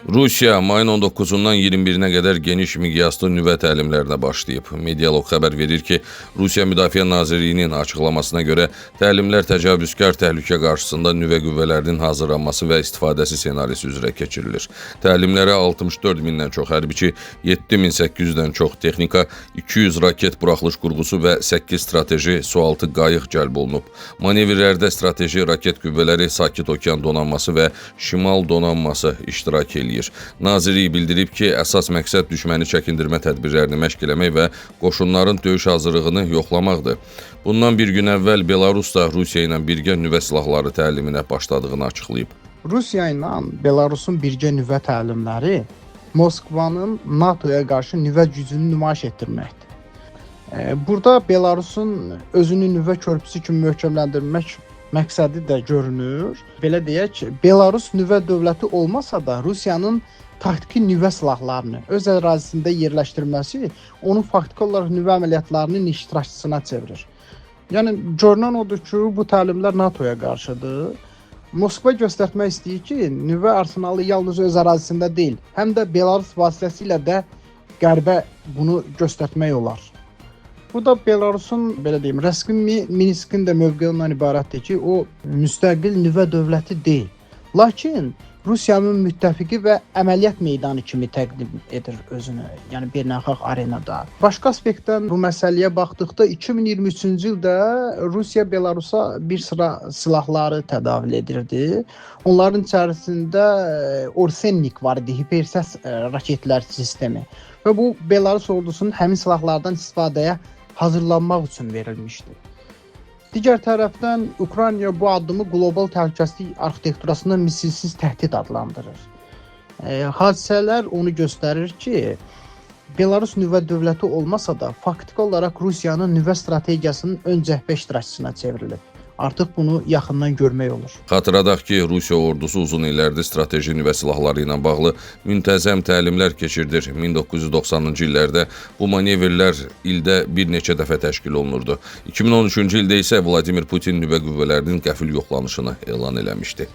Rusiya mayın 19-dan 21-nə qədər geniş miqyaslı nüvə təlimlərinə başlayıb. Medialog xəbər verir ki, Rusiya Müdafiə Nazirliyinin açıqlamasına görə təlimlər təcavüzkar təhlükə qarşısında nüvə qüvvələrinin hazırlanması və istifadəsi senarisi üzrə keçirilir. Təlimlərə 64 mindən çox hərbiçi, 7800-dən çox texnika, 200 raket buraxılış qurğusu və 8 strateji sualtı qayıq cəlb olunub. Manevrlərdə strateji raket qüvvələri, Sakit Okean donanması və Şimal donanması iştirak edir. Nazirlik bildirib ki, əsas məqsəd düşməni çəkindirmə tədbirlərini məşq eləmək və qoşunların döyüş hazırlığını yoxlamaqdır. Bundan bir gün əvvəl Belarus da Rusiya ilə birgə nüvə silahları təliminə başladığını açıqlayıb. Rusiya ilə Belarusun birgə nüvə təlimləri Moskvanın NATOya qarşı nüvə gücünü nümayiş etdirməkdir. Burada Belarusun özünü nüvə körpüsü kimi möhkəmləndirmək məqsədi də görünür. Belə deyək, Belarus nüvə dövləti olmasa da Rusiyanın taktiki nüvə silahlarını öz ərazisində yerləşdirməsi onu faktiki olaraq nüvə əməliyyatlarının iştirakçısına çevirir. Yəni görünən odur ki, bu təlimlər NATOya qarşıdır. Moskva göstərmək istəyir ki, nüvə arsenalı yalnız öz ərazisində deyil, həm də Belarus vasitəsilə də Qərbə bunu göstərmək olar. Bu da Belarusun, belə deyim, rəsmi Minskin də mövqeyi ondan ibarətdir ki, o müstəqil nüvə dövləti deyil. Lakin Rusiyanın müttəfiqi və əməliyyat meydanı kimi təqdim edir özünü, yəni beynəlxalq arenada. Başqa aspektdən bu məsələyə baxdıqda 2023-cü ildə Rusiya Belarusa bir sıra silahları tədavül edirdi. Onların içərisində Orsennik var idi, hipersəs raketlər sistemi. Və bu Belarus ordusunun həmin silahlardan istifadəyə hazırlanmaq üçün verilmişdi. Digər tərəfdən Ukrayna bu addımı qlobal təhlükəsizlik arxitekturasında misilsiz təhdid adlandırır. Hadisələr onu göstərir ki, Belarus nüvə dövləti olmasa da faktiki olaraq Rusiyanın nüvə strategiyasının ön cəhbə iştirakçısına çevrilib. Artıq bunu yaxından görmək olur. Xatırladaq ki, Rusiya ordusu uzun illərdir strateji nüvə silahları ilə bağlı müntəzəm təlimlər keçirdir. 1990-cı illərdə bu manevrlər ildə bir neçə dəfə təşkil olunurdu. 2013-cü ildə isə Vladimir Putin nüvə qüvvələrinin qəfil yoxlanışını elan eləmişdi.